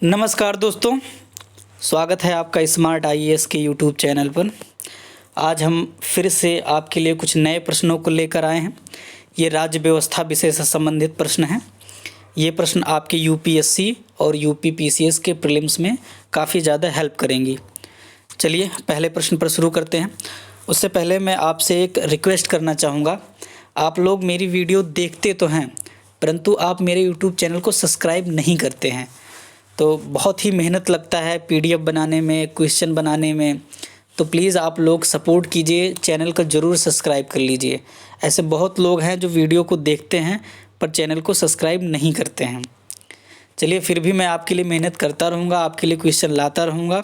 नमस्कार दोस्तों, स्वागत है आपका स्मार्ट आईएएस के यूट्यूब चैनल पर। आज हम फिर से आपके लिए कुछ नए प्रश्नों को लेकर आए हैं। ये राज्य व्यवस्था विषय से संबंधित प्रश्न हैं। ये प्रश्न आपके यूपीएससी और यूपी पीसीएस के प्रीलिम्स में काफ़ी ज़्यादा हेल्प करेंगी। चलिए पहले प्रश्न पर शुरू करते हैं। उससे पहले मैं आपसे एक रिक्वेस्ट करना चाहूँगा। आप लोग मेरी वीडियो देखते तो हैं, परंतु आप मेरे यूट्यूब चैनल को सब्सक्राइब नहीं करते हैं। तो बहुत ही मेहनत लगता है पीडीएफ बनाने में, क्वेश्चन बनाने में। तो प्लीज़ आप लोग सपोर्ट कीजिए, चैनल को ज़रूर सब्सक्राइब कर लीजिए। ऐसे बहुत लोग हैं जो वीडियो को देखते हैं पर चैनल को सब्सक्राइब नहीं करते हैं। चलिए फिर भी मैं आपके लिए मेहनत करता रहूँगा, आपके लिए क्वेश्चन लाता रहूँगा।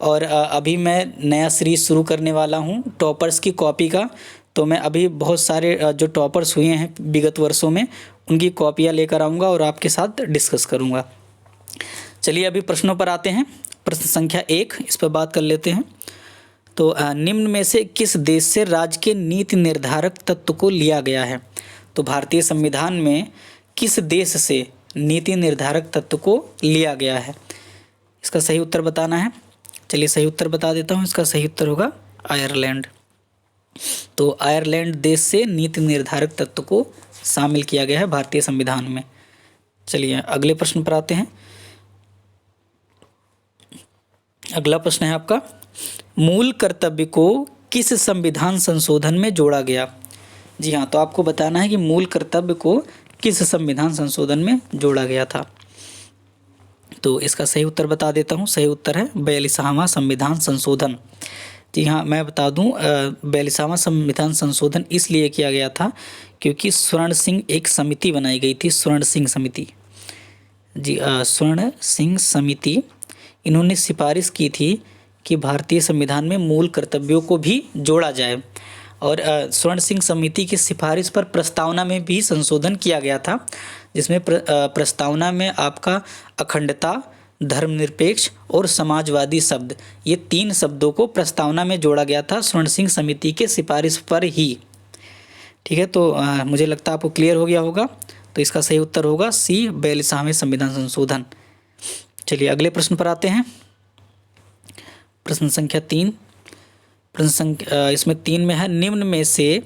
और अभी मैं नया सीरीज़ शुरू करने वाला हूँ टॉपर्स की कॉपी का। तो मैं अभी बहुत सारे जो टॉपर्स हुए हैं विगत वर्षों में, उनकी कॉपियाँ लेकर आऊँगा और आपके साथ डिस्कस करूँगा। चलिए अभी प्रश्नों पर आते हैं। प्रश्न संख्या 1, इस पर बात कर लेते हैं। तो निम्न में से किस देश से राज्य के नीति निर्धारक तत्व को लिया गया है? तो भारतीय संविधान में किस देश से नीति निर्धारक तत्व को लिया गया है? इसका सही उत्तर बताना है। चलिए सही उत्तर बता देता हूँ। इसका सही उत्तर होगा आयरलैंड। तो आयरलैंड देश से नीति निर्धारक तत्व को शामिल किया गया है भारतीय संविधान में। चलिए अगले प्रश्न पर आते हैं। अगला प्रश्न है आपका, मूल कर्तव्य को किस संविधान संशोधन में जोड़ा गया? जी हाँ, तो आपको बताना है कि मूल कर्तव्य को किस संविधान संशोधन में जोड़ा गया था। तो इसका सही उत्तर बता देता हूँ। सही उत्तर है 42वां संविधान संशोधन। जी हाँ, मैं बता दूँ 42वां संविधान संशोधन इसलिए किया गया था क्योंकि स्वर्ण सिंह एक समिति बनाई गई थी, स्वर्ण सिंह समिति। जी स्वर्ण सिंह समिति, इन्होंने सिफारिश की थी कि भारतीय संविधान में मूल कर्तव्यों को भी जोड़ा जाए। और स्वर्ण सिंह समिति की सिफारिश पर प्रस्तावना में भी संशोधन किया गया था, जिसमें प्रस्तावना में आपका अखंडता, धर्मनिरपेक्ष और समाजवादी शब्द, ये 3 शब्दों को प्रस्तावना में जोड़ा गया था स्वर्ण सिंह समिति के सिफारिश पर ही। ठीक है, तो मुझे लगता है आपको क्लियर हो गया होगा। तो इसका सही उत्तर होगा सी, 42वां संविधान संशोधन। चलिए अगले प्रश्न पर आते हैं। प्रश्न संख्या 3। इसमें 3 में है, निम्न में से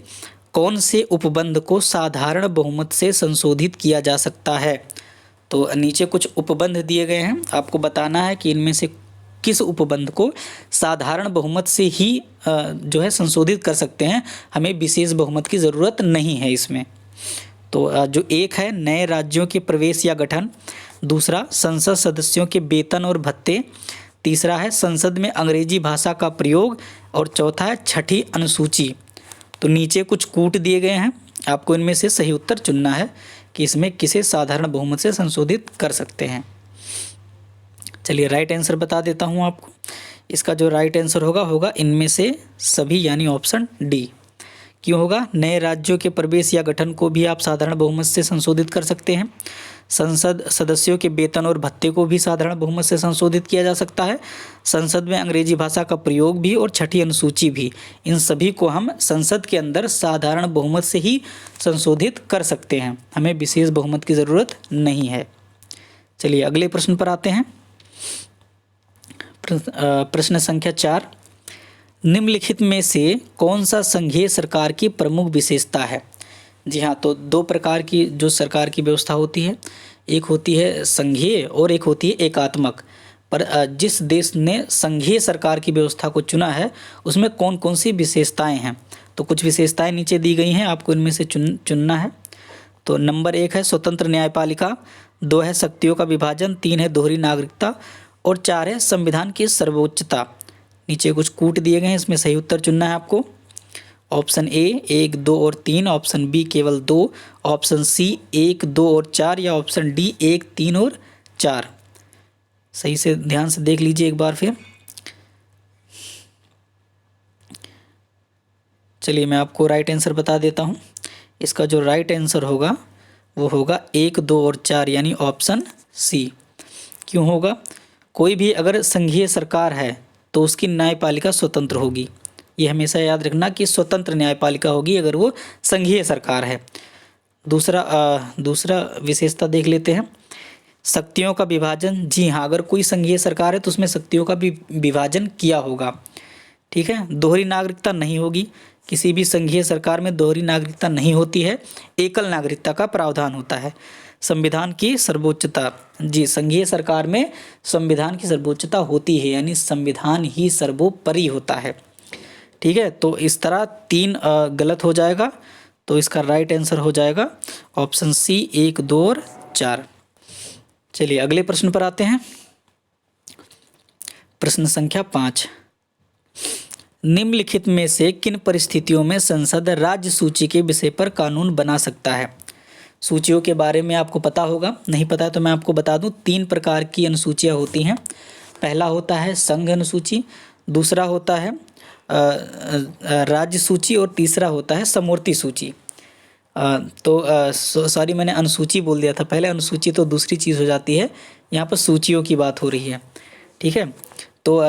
कौन से उपबंध को साधारण बहुमत से संशोधित किया जा सकता है? तो नीचे कुछ उपबंध दिए गए हैं, आपको बताना है कि इनमें से किस उपबंध को साधारण बहुमत से ही जो है संशोधित कर सकते हैं। हमें विशेष बहुमत की ज़रूरत नहीं है इसमें। तो जो एक है, नए राज्यों के प्रवेश या गठन। दूसरा, संसद सदस्यों के वेतन और भत्ते। तीसरा है, संसद में अंग्रेजी भाषा का प्रयोग। और चौथा है, छठी अनुसूची। तो नीचे कुछ कूट दिए गए हैं, आपको इनमें से सही उत्तर चुनना है कि इसमें किसे साधारण बहुमत से संशोधित कर सकते हैं। चलिए राइट आंसर बता देता हूँ आपको। इसका जो राइट आंसर होगा इनमें से सभी, यानी ऑप्शन डी। क्यों होगा? नए राज्यों के प्रवेश या गठन को भी आप साधारण बहुमत से संशोधित कर सकते हैं। संसद सदस्यों के वेतन और भत्ते को भी साधारण बहुमत से संशोधित किया जा सकता है। संसद में अंग्रेजी भाषा का प्रयोग भी और छठी अनुसूची भी, इन सभी को हम संसद के अंदर साधारण बहुमत से ही संशोधित कर सकते हैं। हमें विशेष बहुमत की ज़रूरत नहीं है। चलिए अगले प्रश्न पर आते हैं। प्रश्न संख्या 4, निम्नलिखित में से कौन सा संघीय सरकार की प्रमुख विशेषता है? जी हाँ, तो 2 प्रकार की जो सरकार की व्यवस्था होती है, एक होती है संघीय और एक होती है एकात्मक। पर जिस देश ने संघीय सरकार की व्यवस्था को चुना है उसमें कौन कौन सी विशेषताएं हैं? तो कुछ विशेषताएं नीचे दी गई हैं, आपको इनमें से चुनना है। तो नंबर 1 है स्वतंत्र न्यायपालिका, 2 है शक्तियों का विभाजन, 3 है दोहरी नागरिकता और 4 है संविधान की सर्वोच्चता। नीचे कुछ कूट दिए गए हैं, इसमें सही उत्तर चुनना है आपको। ऑप्शन ए 1, 2 और 3, ऑप्शन बी केवल 2, ऑप्शन सी 1, 2 और 4 या ऑप्शन डी 1, 3 और 4। सही से ध्यान से देख लीजिए एक बार फिर। चलिए मैं आपको राइट आंसर बता देता हूँ। इसका जो राइट आंसर होगा वो होगा 1, 2 और 4, यानी ऑप्शन सी। क्यों होगा? कोई भी अगर संघीय सरकार है तो उसकी न्यायपालिका स्वतंत्र होगी। ये हमेशा याद रखना कि स्वतंत्र न्यायपालिका होगी अगर वो संघीय सरकार है। दूसरा विशेषता देख लेते हैं शक्तियों का विभाजन, जी हाँ, अगर कोई संघीय सरकार है तो उसमें शक्तियों का भी विभाजन किया होगा। ठीक है, दोहरी नागरिकता नहीं होगी, किसी भी संघीय सरकार में दोहरी नागरिकता नहीं होती है, एकल नागरिकता का प्रावधान होता है। संविधान की सर्वोच्चता, जी संघीय सरकार में संविधान की सर्वोच्चता होती है, यानी संविधान ही सर्वोपरि होता है। ठीक है, तो इस तरह 3 गलत हो जाएगा, तो इसका राइट आंसर हो जाएगा ऑप्शन सी 1, 2 और 4। चलिए अगले प्रश्न पर आते हैं। प्रश्न संख्या 5, निम्नलिखित में से किन परिस्थितियों में संसद राज्य सूची के विषय पर कानून बना सकता है? सूचियों के बारे में आपको पता होगा, नहीं पता है तो मैं आपको बता दूं, 3 प्रकार की अनुसूचियां होती हैं। पहला होता है संघ अनुसूची, दूसरा होता है राज्य सूची और तीसरा होता है समवर्ती सूची। सॉरी मैंने अनुसूची बोल दिया था पहले, अनुसूची तो दूसरी चीज़ हो जाती है, यहाँ पर सूचियों की बात हो रही है। ठीक है, तो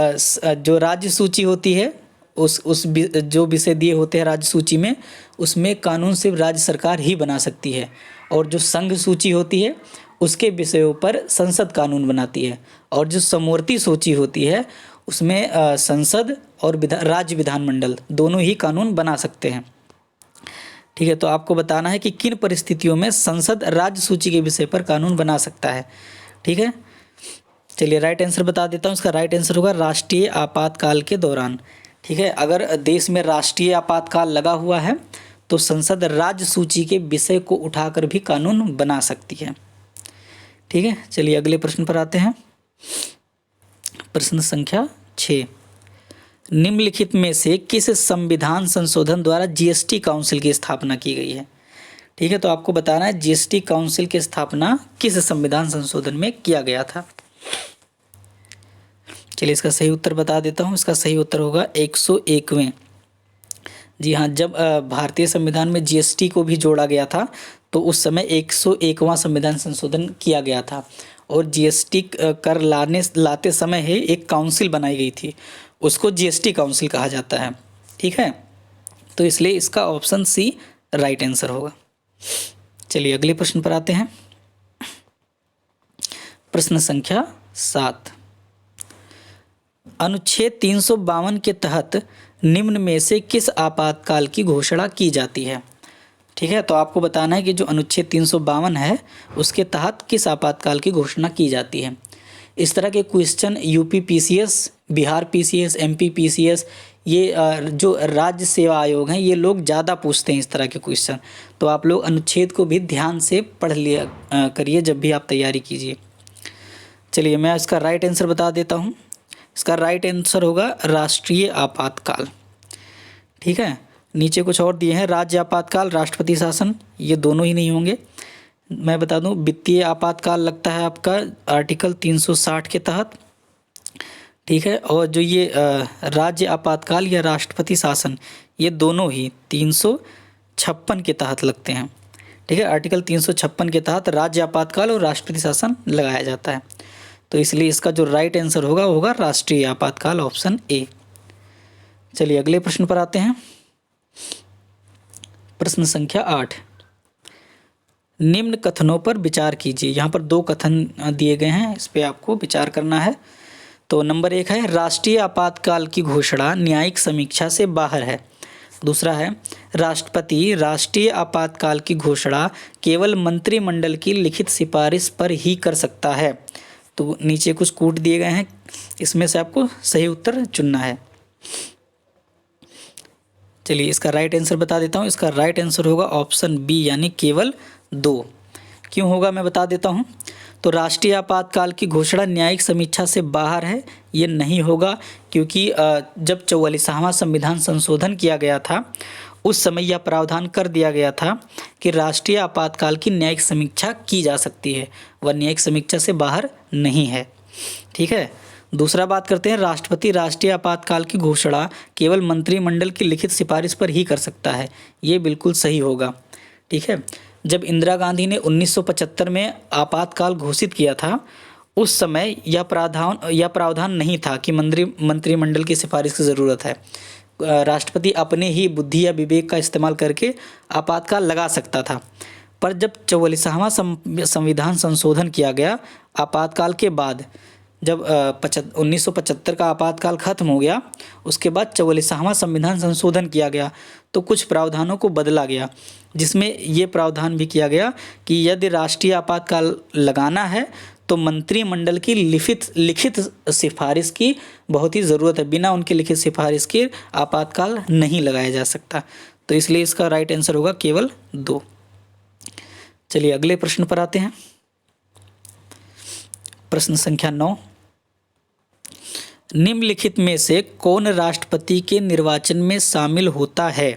जो राज्य सूची होती है जो विषय दिए होते हैं राज्य सूची में, उसमें कानून सिर्फ राज्य सरकार ही बना सकती है, और जो संघ सूची होती है उसके विषयों पर संसद कानून बनाती है, और जो समवर्ती सूची होती है उसमें संसद और राज्य विधानमंडल दोनों ही कानून बना सकते हैं। ठीक है, तो आपको बताना है कि किन परिस्थितियों में संसद राज्य सूची के विषय पर कानून बना सकता है। ठीक है, चलिए राइट आंसर बता देता हूँ। इसका राइट आंसर होगा राष्ट्रीय आपातकाल के दौरान। ठीक है, अगर देश में राष्ट्रीय आपातकाल लगा हुआ है तो संसद राज्य सूची के विषय को उठाकर भी कानून बना सकती है। ठीक है, चलिए अगले प्रश्न पर आते हैं। प्रश्न संख्या 6, निम्नलिखित में से किस संविधान संशोधन द्वारा जीएसटी काउंसिल की स्थापना की गई है? ठीक है, तो आपको बताना है जीएसटी काउंसिल की स्थापना किस संविधान संशोधन में किया गया था। चलिए इसका सही उत्तर बता देता हूँ। इसका सही उत्तर होगा 101वें। जी हाँ, जब भारतीय संविधान में जीएसटी को भी जोड़ा गया था तो उस समय 101वां संविधान संशोधन किया गया था, और जीएसटी कर लाते समय ही एक काउंसिल बनाई गई थी, उसको जीएसटी काउंसिल कहा जाता है। ठीक है, तो इसलिए इसका ऑप्शन सी राइट आंसर होगा। चलिए अगले प्रश्न पर आते हैं। प्रश्न संख्या 7, अनुच्छेद 352 के तहत निम्न में से किस आपातकाल की घोषणा की जाती है? ठीक है, तो आपको बताना है कि जो अनुच्छेद 352 है उसके तहत किस आपातकाल की घोषणा की जाती है। इस तरह के question UP PCS, Bihar PCS, MP PCS, ये जो राज्य सेवा आयोग हैं ये लोग ज़्यादा पूछते हैं इस तरह के क्वेश्चन, तो आप लोग अनुच्छेद को भी ध्यान से पढ़ लिया करिए जब भी आप तैयारी कीजिए। चलिए मैं इसका राइट आंसर बता देता हूँ। इसका राइट आंसर होगा राष्ट्रीय आपातकाल। ठीक है, नीचे कुछ और दिए हैं, राज्य आपातकाल, राष्ट्रपति शासन, ये दोनों ही नहीं होंगे। मैं बता दूं वित्तीय आपातकाल लगता है आपका आर्टिकल 360 के तहत। ठीक है, और जो ये राज्य आपातकाल या राष्ट्रपति शासन, ये दोनों ही 356 के तहत लगते हैं। ठीक है, आर्टिकल 356 के तहत राज्य आपातकाल और राष्ट्रपति शासन लगाया जाता है, तो इसलिए इसका जो राइट आंसर होगा वो होगा राष्ट्रीय आपातकाल, ऑप्शन ए। चलिए अगले प्रश्न पर आते हैं। प्रश्न संख्या 8, निम्न कथनों पर विचार कीजिए। यहाँ पर 2 कथन दिए गए हैं, इस पे आपको विचार करना है। तो नंबर 1 है राष्ट्रीय आपातकाल की घोषणा न्यायिक समीक्षा से बाहर है। दूसरा है राष्ट्रपति राष्ट्रीय आपातकाल की घोषणा केवल मंत्रिमंडल की लिखित सिफारिश पर ही कर सकता है। तो नीचे कुछ कूट दिए गए हैं, इसमें से आपको सही उत्तर चुनना है। चलिए इसका राइट आंसर बता देता हूँ। इसका राइट आंसर होगा ऑप्शन बी, यानी केवल 2। क्यों होगा मैं बता देता हूँ। तो राष्ट्रीय आपातकाल की घोषणा न्यायिक समीक्षा से बाहर है, ये नहीं होगा, क्योंकि जब 44वां संविधान संशोधन किया गया था उस समय यह प्रावधान कर दिया गया था कि राष्ट्रीय आपातकाल की न्यायिक समीक्षा की जा सकती है, वह न्यायिक समीक्षा से बाहर नहीं है। ठीक है, दूसरा बात करते हैं, राष्ट्रपति राष्ट्रीय आपातकाल की घोषणा केवल मंत्रिमंडल की लिखित सिफारिश पर ही कर सकता है, ये बिल्कुल सही होगा। ठीक है, जब इंदिरा गांधी ने 1975 में आपातकाल घोषित किया था उस समय यह प्रावधान नहीं था कि मंत्रिमंडल की सिफारिश की ज़रूरत है। राष्ट्रपति अपने ही बुद्धि या विवेक का इस्तेमाल करके आपातकाल लगा सकता था, पर जब 44वां संविधान संशोधन किया गया आपातकाल के बाद जब 1975 का आपातकाल खत्म हो गया, उसके बाद 44वां संविधान संशोधन किया गया तो कुछ प्रावधानों को बदला गया, जिसमें ये प्रावधान भी किया गया कि यदि राष्ट्रीय आपातकाल लगाना है तो मंत्रिमंडल की लिखित सिफारिश की बहुत ही ज़रूरत है। बिना उनकी लिखित सिफारिश के आपातकाल नहीं लगाया जा सकता। तो इसलिए इसका राइट आंसर होगा केवल 2। चलिए अगले प्रश्न पर आते हैं। प्रश्न संख्या 9, निम्नलिखित में से कौन राष्ट्रपति के निर्वाचन में शामिल होता है?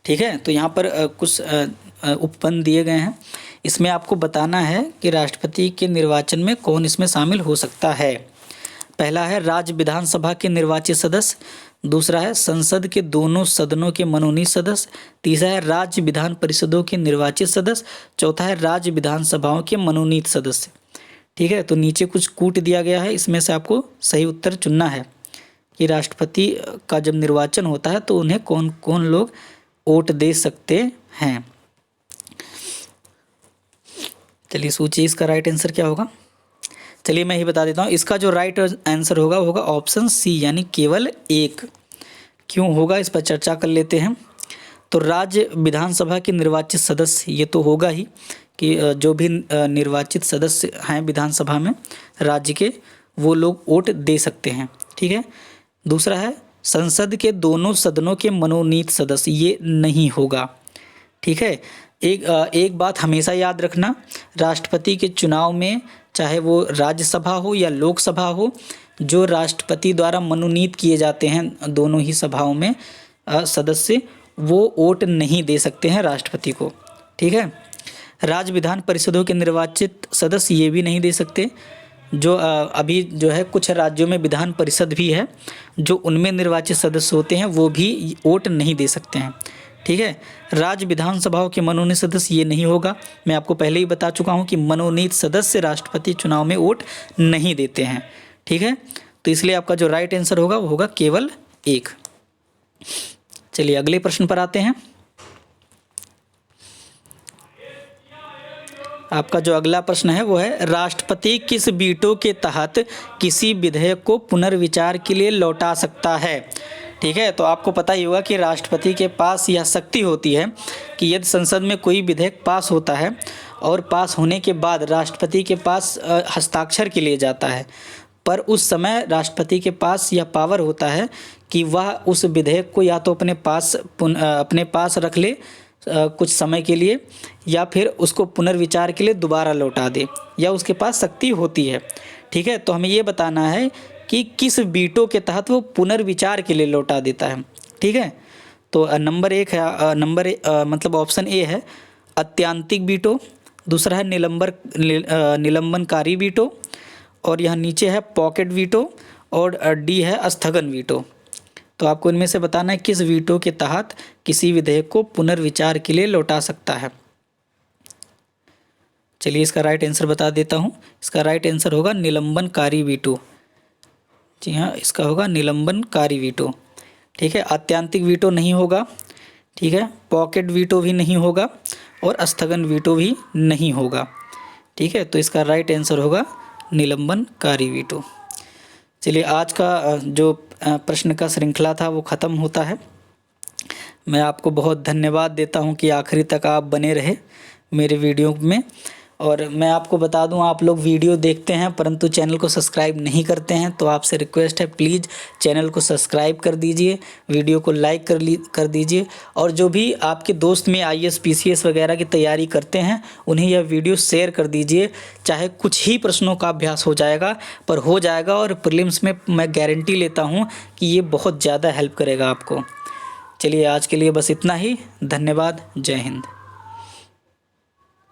ठीक है, तो यहाँ पर कुछ उपबंध दिए गए हैं, इसमें आपको बताना है कि राष्ट्रपति के निर्वाचन में कौन इसमें शामिल हो सकता है। पहला है राज्य विधानसभा के निर्वाचित सदस्य, दूसरा है संसद के दोनों सदनों के मनोनीत सदस्य, तीसरा है राज्य विधान परिषदों के निर्वाचित सदस्य, चौथा है राज्य विधानसभाओं के मनोनीत सदस्य। ठीक है, तो नीचे कुछ कूट दिया गया है, इसमें से आपको सही उत्तर चुनना है कि राष्ट्रपति का जब निर्वाचन होता है तो उन्हें कौन कौन लोग वोट दे सकते हैं। चलिए सोचिए इसका राइट आंसर क्या होगा। चलिए मैं ही बता देता हूँ, इसका जो राइट आंसर होगा वो होगा ऑप्शन सी, यानी केवल 1। क्यों होगा इस पर चर्चा कर लेते हैं। तो राज्य विधानसभा के निर्वाचित सदस्य, ये तो होगा ही कि जो भी निर्वाचित सदस्य हैं विधानसभा में राज्य के, वो लोग वोट दे सकते हैं। ठीक है, दूसरा है संसद के सदनों के मनोनीत सदस्य, ये नहीं होगा। ठीक है, एक बात हमेशा याद रखना, राष्ट्रपति के चुनाव में चाहे वो राज्यसभा हो या लोकसभा हो, जो राष्ट्रपति द्वारा मनोनीत किए जाते हैं दोनों ही सभाओं में सदस्य, वो वोट नहीं दे सकते हैं राष्ट्रपति को। ठीक है, राज्य विधान परिषदों के निर्वाचित सदस्य ये भी नहीं दे सकते। जो अभी जो है कुछ राज्यों में विधान परिषद भी है, जो उनमें निर्वाचित सदस्य होते हैं वो भी वोट नहीं दे सकते हैं। ठीक है, राज्य विधानसभाओं के मनोनीत सदस्य ये नहीं होगा। मैं आपको पहले ही बता चुका हूँ कि मनोनीत सदस्य राष्ट्रपति चुनाव में वोट नहीं देते हैं। ठीक है, तो इसलिए आपका जो राइट आंसर होगा वो होगा केवल 1। चलिए अगले प्रश्न पर आते हैं। आपका जो अगला प्रश्न है वो है, राष्ट्रपति किस वीटो के तहत किसी विधेयक को पुनर्विचार के लिए लौटा सकता है? ठीक है, तो आपको पता ही होगा कि राष्ट्रपति के पास यह शक्ति होती है कि यदि संसद में कोई विधेयक पास होता है और पास होने के बाद राष्ट्रपति के पास हस्ताक्षर के लिए जाता है, पर उस समय राष्ट्रपति के पास यह पावर होता है कि वह उस विधेयक को या तो अपने पास रख ले कुछ समय के लिए, या फिर उसको पुनर्विचार के लिए दोबारा लौटा दे, या उसके पास शक्ति होती है। ठीक है, तो हमें ये बताना है कि किस वीटो के तहत वो पुनर्विचार के लिए लौटा देता है। ठीक है, तो नंबर 1 है, मतलब ऑप्शन ए है अत्यांतिक वीटो, दूसरा है निलंबनकारी वीटो, और यहाँ नीचे है पॉकेट वीटो, और डी है स्थगन वीटो। तो आपको इनमें से बताना है किस वीटो के तहत किसी विधेयक को पुनर्विचार के लिए लौटा सकता है। चलिए इसका राइट आंसर बता देता हूँ। इसका राइट आंसर होगा निलंबनकारी वीटो। जी हाँ, इसका होगा निलंबनकारी वीटो। ठीक है, आत्यांतिक वीटो नहीं होगा। ठीक है, पॉकेट वीटो भी नहीं होगा, और स्थगन वीटो भी नहीं होगा। ठीक है, तो इसका राइट आंसर होगा निलंबनकारी वीटो। चलिए आज का जो प्रश्न का श्रृंखला था वो ख़त्म होता है। मैं आपको बहुत धन्यवाद देता हूं कि आखिरी तक आप बने रहे मेरे वीडियो में। और मैं आपको बता दूं, आप लोग वीडियो देखते हैं परंतु चैनल को सब्सक्राइब नहीं करते हैं, तो आपसे रिक्वेस्ट है प्लीज़ चैनल को सब्सक्राइब कर दीजिए, वीडियो को लाइक कर दीजिए, और जो भी आपके दोस्त में IAS PCS वगैरह की तैयारी करते हैं उन्हें यह वीडियो शेयर कर दीजिए। चाहे कुछ ही प्रश्नों का अभ्यास हो जाएगा, पर हो जाएगा, और प्रीलिम्स में मैं गारंटी लेता हूँ कि ये बहुत ज़्यादा हेल्प करेगा आपको। चलिए आज के लिए बस इतना ही। धन्यवाद। जय हिंद।